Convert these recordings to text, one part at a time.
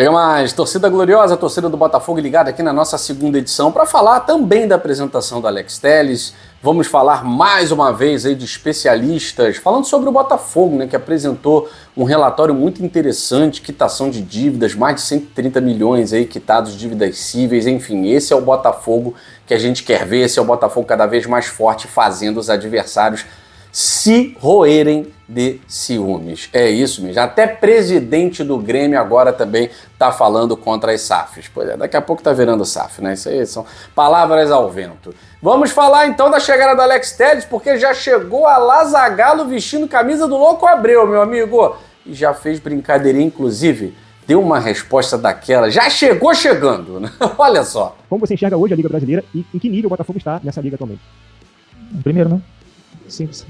Chega mais, torcida gloriosa, torcida do Botafogo ligada aqui na nossa segunda edição para falar também da apresentação do Alex Telles. Vamos falar mais uma vez aí de especialistas, falando sobre o Botafogo, né, que apresentou um relatório muito interessante, quitação de dívidas, mais de 130 milhões aí quitados de dívidas cíveis, enfim, esse é o Botafogo que a gente quer ver, esse é o Botafogo cada vez mais forte, fazendo os adversários se roerem de ciúmes. É isso mesmo. Até presidente do Grêmio agora também tá falando contra as SAFs. Pois é, daqui a pouco tá virando SAF, né? Isso aí são palavras ao vento. Vamos falar então da chegada do Alex Telles, porque já chegou a Zagallo vestindo camisa do Louco Abreu, meu amigo. E já fez brincadeirinha, inclusive, deu uma resposta daquela. Já chegou chegando, né? Olha só. Como você enxerga hoje a Liga Brasileira e em que nível o Botafogo está nessa liga atualmente? Primeiro, né? Simples.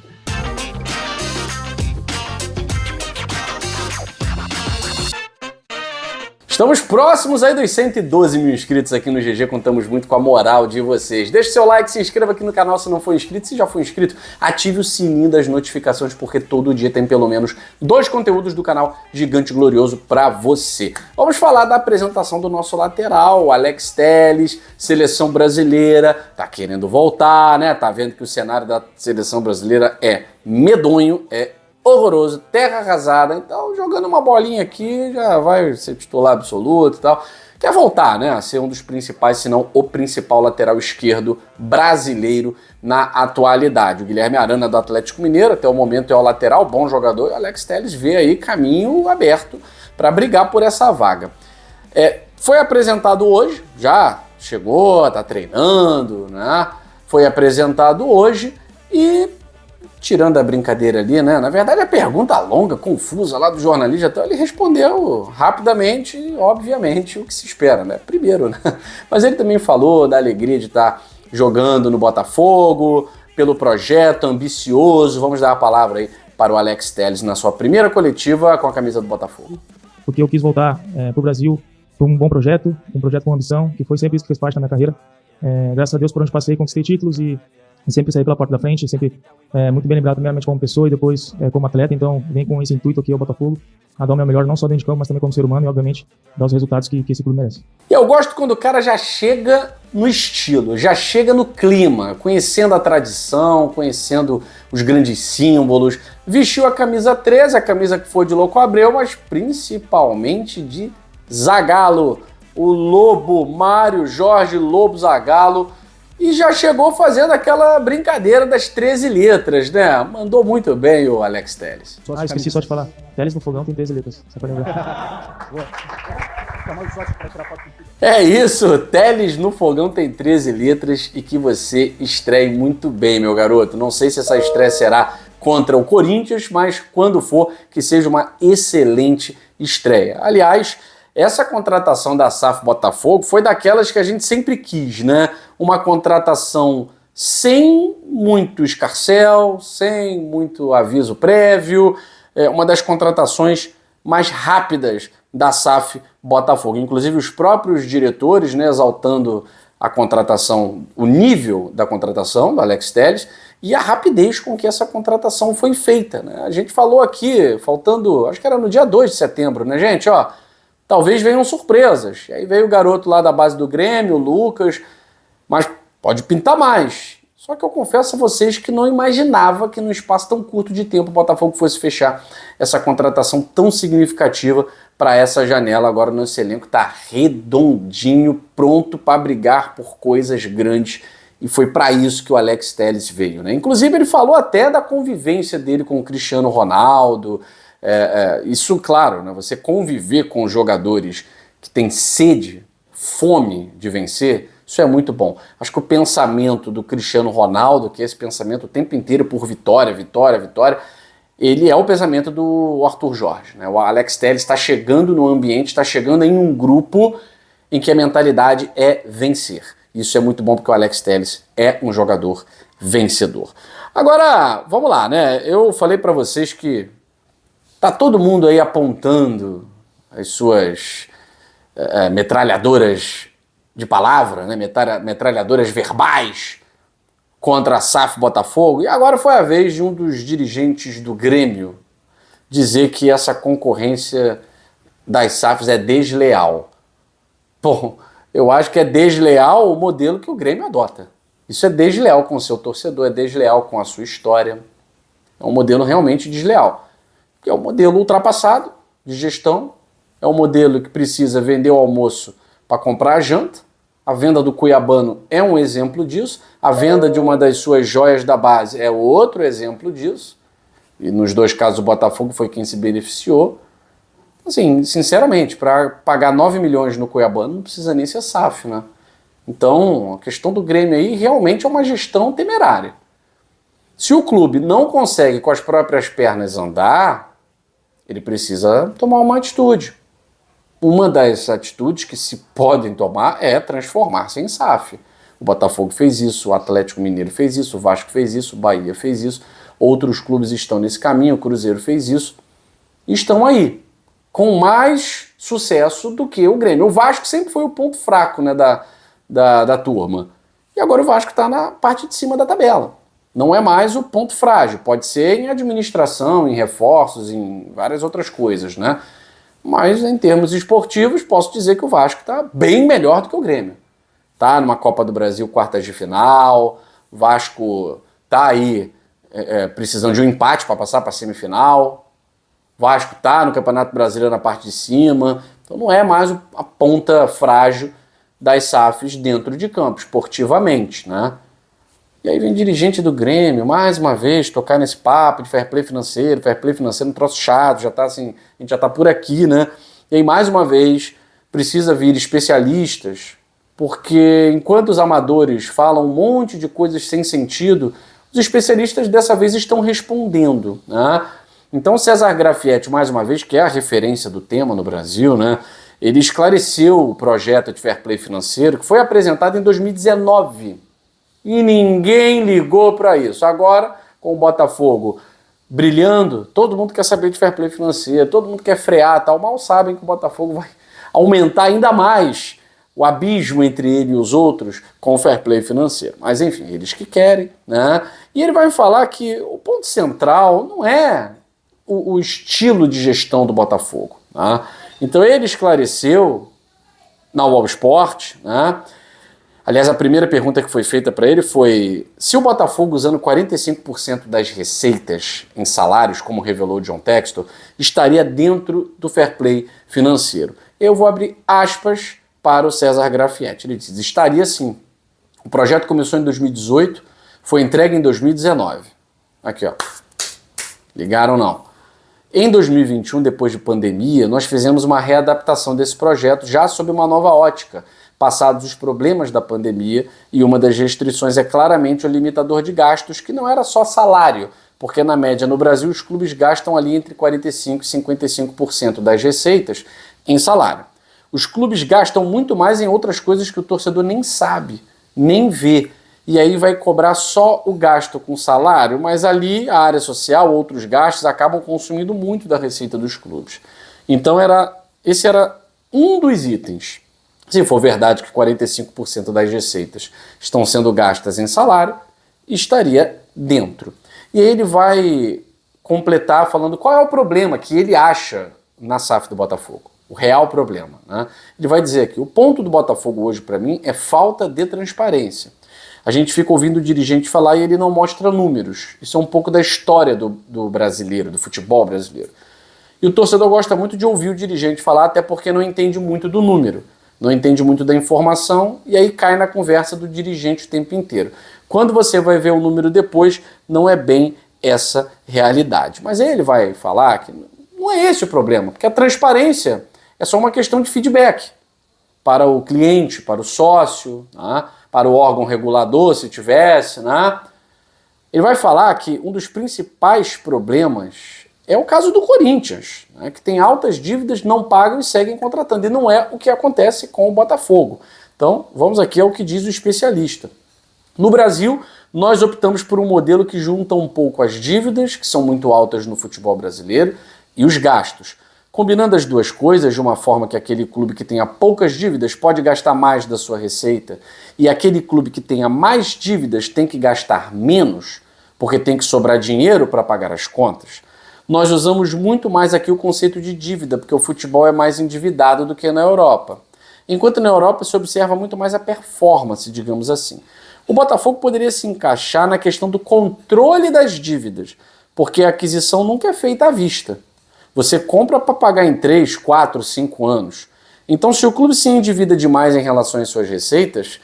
Estamos próximos aí dos 112 mil inscritos aqui no GG, contamos muito com a moral de vocês. Deixe seu like, se inscreva aqui no canal se não for inscrito. Se já for inscrito, ative o sininho das notificações, porque todo dia tem pelo menos 2 conteúdos do canal Gigante Glorioso para você. Vamos falar da apresentação do nosso lateral, Alex Telles, seleção brasileira, tá querendo voltar, né? Tá vendo que o cenário da seleção brasileira é medonho, é horroroso, terra arrasada, então jogando uma bolinha aqui já vai ser titular absoluto e tal. Quer voltar, né, a ser um dos principais, se não o principal lateral esquerdo brasileiro na atualidade. O Guilherme Arana do Atlético Mineiro, até o momento é o lateral, bom jogador, e o Alex Telles vê aí caminho aberto para brigar por essa vaga. Foi apresentado hoje, já chegou, tá treinando, né, foi apresentado hoje e tirando a brincadeira ali, né? Na verdade, a pergunta longa, confusa lá do jornalista, então ele respondeu rapidamente e, obviamente, o que se espera, né? Primeiro, né? Mas ele também falou da alegria de estar jogando no Botafogo, pelo projeto ambicioso. Vamos dar a palavra aí para o Alex Telles na sua primeira coletiva com a camisa do Botafogo. Porque eu quis voltar para o Brasil por um bom projeto, um projeto com ambição, que foi sempre isso que fez parte da minha carreira. Graças a Deus, por onde passei, conquistei títulos e sempre saí pela porta da frente, sempre muito bem lembrado primeiramente como pessoa e depois como atleta, então vem com esse intuito aqui ao Botafogo, a dar o meu melhor não só dentro de campo, mas também como ser humano e obviamente dar os resultados que esse clube merece. E eu gosto quando o cara já chega no estilo, já chega no clima, conhecendo a tradição, conhecendo os grandes símbolos, vestiu a camisa 13, a camisa que foi de Louco Abreu, mas principalmente de Zagallo, o Lobo, Mário Jorge Lobo Zagallo. E já chegou fazendo aquela brincadeira das 13 letras, né? Mandou muito bem o Alex Telles. Esqueci só de falar. Telles no fogão tem 13 letras, só pra lembrar. É isso, Telles no fogão tem 13 letras e que você estreie muito bem, meu garoto. Não sei se essa estreia será contra o Corinthians, mas quando for, que seja uma excelente estreia. Aliás, essa contratação da SAF Botafogo foi daquelas que a gente sempre quis, né? Uma contratação sem muito escarcéu, sem muito aviso prévio, uma das contratações mais rápidas da SAF Botafogo. Inclusive os próprios diretores, né, exaltando a contratação, o nível da contratação do Alex Telles e a rapidez com que essa contratação foi feita, né? A gente falou aqui, faltando, acho que era no dia 2 de setembro, né, gente? Talvez venham surpresas. E aí veio o garoto lá da base do Grêmio, o Lucas, mas pode pintar mais. Só que eu confesso a vocês que não imaginava que num espaço tão curto de tempo o Botafogo fosse fechar essa contratação tão significativa para essa janela. Agora o nosso elenco está redondinho, pronto para brigar por coisas grandes. E foi para isso que o Alex Telles veio, né? Inclusive ele falou até da convivência dele com o Cristiano Ronaldo. Isso, claro, né? Você conviver com jogadores que têm sede, fome de vencer, isso é muito bom. Acho que o pensamento do Cristiano Ronaldo, que é esse pensamento o tempo inteiro por vitória, vitória, vitória, ele é o pensamento do Arthur Jorge, né? O Alex Telles está chegando no ambiente, está chegando em um grupo em que a mentalidade é vencer. Isso é muito bom porque o Alex Telles é um jogador vencedor. Agora, vamos lá, né? Eu falei para vocês que tá todo mundo aí apontando as suas metralhadoras de palavra, né? Metralhadoras verbais contra a SAF Botafogo. E agora foi a vez de um dos dirigentes do Grêmio dizer que essa concorrência das SAFs é desleal. Bom, eu acho que é desleal o modelo que o Grêmio adota. Isso é desleal com o seu torcedor, é desleal com a sua história. É um modelo realmente desleal. Que é um modelo ultrapassado de gestão, é um modelo que precisa vender o almoço para comprar a janta. A venda do Cuiabano é um exemplo disso. A venda de uma das suas joias da base é outro exemplo disso. E nos dois casos o Botafogo foi quem se beneficiou. Assim, sinceramente, para pagar 9 milhões no Cuiabano não precisa nem ser SAF, né? Então, a questão do Grêmio aí realmente é uma gestão temerária. Se o clube não consegue com as próprias pernas andar, ele precisa tomar uma atitude. Uma das atitudes que se podem tomar é transformar-se em SAF. O Botafogo fez isso, o Atlético Mineiro fez isso, o Vasco fez isso, o Bahia fez isso, outros clubes estão nesse caminho, o Cruzeiro fez isso, e estão aí, com mais sucesso do que o Grêmio. O Vasco sempre foi o ponto fraco, né, da turma. E agora o Vasco está na parte de cima da tabela. Não é mais o ponto frágil. Pode ser em administração, em reforços, em várias outras coisas, né? Mas em termos esportivos, posso dizer que o Vasco está bem melhor do que o Grêmio. Tá numa Copa do Brasil, quartas de final. O Vasco tá aí precisando de um empate para passar para a semifinal. O Vasco tá no Campeonato Brasileiro na parte de cima. Então não é mais a ponta frágil das SAFs dentro de campo, esportivamente, né? E aí vem dirigente do Grêmio, mais uma vez, tocar nesse papo de fair play financeiro um troço chato, já tá assim, a gente já tá por aqui, né? E aí, mais uma vez, precisa vir especialistas, porque enquanto os amadores falam um monte de coisas sem sentido, os especialistas dessa vez estão respondendo, né? Então, César Grafietti, mais uma vez, que é a referência do tema no Brasil, né? Ele esclareceu o projeto de fair play financeiro, que foi apresentado em 2019, e ninguém ligou para isso. Agora, com o Botafogo brilhando, todo mundo quer saber de fair play financeiro, todo mundo quer frear, tal. Mal sabem que o Botafogo vai aumentar ainda mais o abismo entre ele e os outros com o fair play financeiro. Mas enfim, eles que querem, né? E ele vai falar que o ponto central não é o estilo de gestão do Botafogo, né? Então ele esclareceu na UOL Sport, né? Aliás, a primeira pergunta que foi feita para ele foi se o Botafogo, usando 45% das receitas em salários, como revelou o John Textor, estaria dentro do fair play financeiro. Eu vou abrir aspas para o César Grafietti. Ele diz, estaria sim. O projeto começou em 2018, foi entregue em 2019. Aqui, ó. Ligaram não. Em 2021, depois de pandemia, nós fizemos uma readaptação desse projeto já sob uma nova ótica, passados os problemas da pandemia, e uma das restrições é claramente o limitador de gastos, que não era só salário, porque na média no Brasil os clubes gastam ali entre 45% e 55% das receitas em salário. Os clubes gastam muito mais em outras coisas que o torcedor nem sabe, nem vê, e aí vai cobrar só o gasto com salário, mas ali a área social, outros gastos, acabam consumindo muito da receita dos clubes. Então esse era um dos itens. Se for verdade que 45% das receitas estão sendo gastas em salário, estaria dentro. E aí ele vai completar falando qual é o problema que ele acha na SAF do Botafogo. O real problema, né? Ele vai dizer aqui, o ponto do Botafogo hoje para mim é falta de transparência. A gente fica ouvindo o dirigente falar e ele não mostra números. Isso é um pouco da história do brasileiro, do futebol brasileiro. E o torcedor gosta muito de ouvir o dirigente falar, até porque não entende muito do número. Não entende muito da informação e aí cai na conversa do dirigente o tempo inteiro. Quando você vai ver o número depois, não é bem essa realidade. Mas aí ele vai falar que não é esse o problema, porque a transparência é só uma questão de feedback para o cliente, para o sócio, né? Para o órgão regulador, se tivesse, né? Ele vai falar que um dos principais problemas é o caso do Corinthians, né, que tem altas dívidas, não pagam e seguem contratando. E não é o que acontece com o Botafogo. Então, vamos aqui ao que diz o especialista. No Brasil, nós optamos por um modelo que junta um pouco as dívidas, que são muito altas no futebol brasileiro, e os gastos. Combinando as duas coisas de uma forma que aquele clube que tenha poucas dívidas pode gastar mais da sua receita, e aquele clube que tenha mais dívidas tem que gastar menos, porque tem que sobrar dinheiro para pagar as contas. Nós usamos muito mais aqui o conceito de dívida, porque o futebol é mais endividado do que na Europa. Enquanto na Europa se observa muito mais a performance, digamos assim. O Botafogo poderia se encaixar na questão do controle das dívidas, porque a aquisição nunca é feita à vista. Você compra para pagar em 3, 4, 5 anos. Então, se o clube se endivida demais em relação às suas receitas,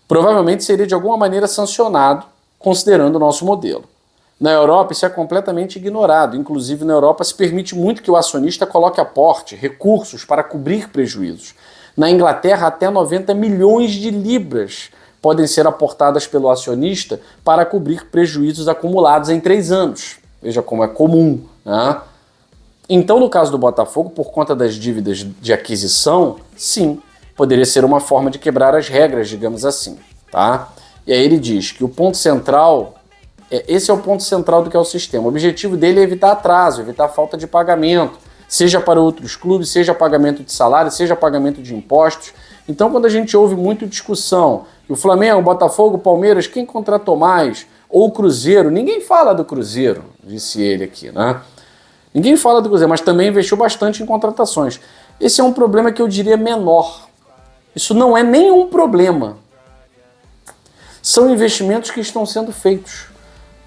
provavelmente seria de alguma maneira sancionado, considerando o nosso modelo. Na Europa, isso é completamente ignorado. Inclusive, na Europa, se permite muito que o acionista coloque aporte, recursos para cobrir prejuízos. Na Inglaterra, até 90 milhões de libras podem ser aportadas pelo acionista para cobrir prejuízos acumulados em 3 anos. Veja como é comum, né? Então, no caso do Botafogo, por conta das dívidas de aquisição, sim, poderia ser uma forma de quebrar as regras, digamos assim, tá? E aí ele diz que o ponto central, esse é o ponto central do que é o sistema. O objetivo dele é evitar atraso, evitar falta de pagamento, seja para outros clubes, seja pagamento de salário, seja pagamento de impostos. Então, quando a gente ouve muito discussão, o Flamengo, o Botafogo, o Palmeiras, quem contratou mais? Ou o Cruzeiro, ninguém fala do Cruzeiro, disse ele aqui, né? Ninguém fala do Cruzeiro, mas também investiu bastante em contratações. Esse é um problema que eu diria menor. Isso não é nenhum problema. São investimentos que estão sendo feitos.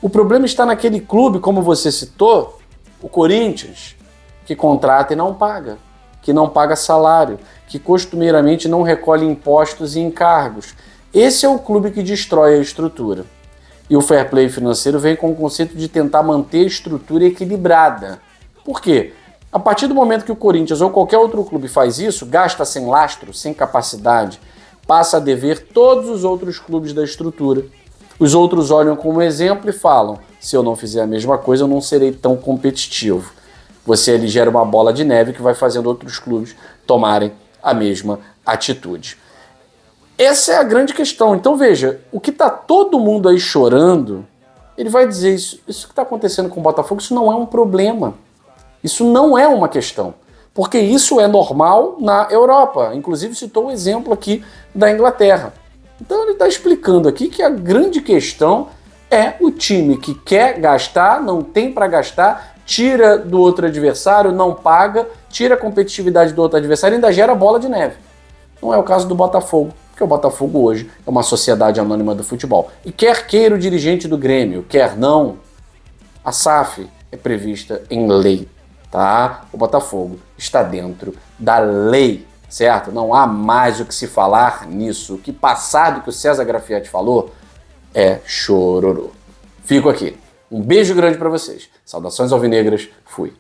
O problema está naquele clube, como você citou, o Corinthians, que contrata e não paga, que não paga salário, que costumeiramente não recolhe impostos e encargos. Esse é o clube que destrói a estrutura. E o fair play financeiro vem com o conceito de tentar manter a estrutura equilibrada. Por quê? A partir do momento que o Corinthians ou qualquer outro clube faz isso, gasta sem lastro, sem capacidade, passa a dever todos os outros clubes da estrutura. Os outros olham como exemplo e falam, se eu não fizer a mesma coisa, eu não serei tão competitivo. Você ali gera uma bola de neve que vai fazendo outros clubes tomarem a mesma atitude. Essa é a grande questão. Então veja, o que está todo mundo aí chorando, ele vai dizer isso que está acontecendo com o Botafogo, isso não é um problema. Isso não é uma questão. Porque isso é normal na Europa. Inclusive citou o exemplo aqui da Inglaterra. Então ele está explicando aqui que a grande questão é o time que quer gastar, não tem para gastar, tira do outro adversário, não paga, tira a competitividade do outro adversário e ainda gera bola de neve. Não é o caso do Botafogo, porque o Botafogo hoje é uma sociedade anônima do futebol. E quer queira o dirigente do Grêmio, quer não, a SAF é prevista em lei, tá? O Botafogo está dentro da lei, certo? Não há mais o que se falar nisso. O que passar do que o César Grafietti falou é chororô. Fico aqui. Um beijo grande para vocês. Saudações alvinegras. Fui.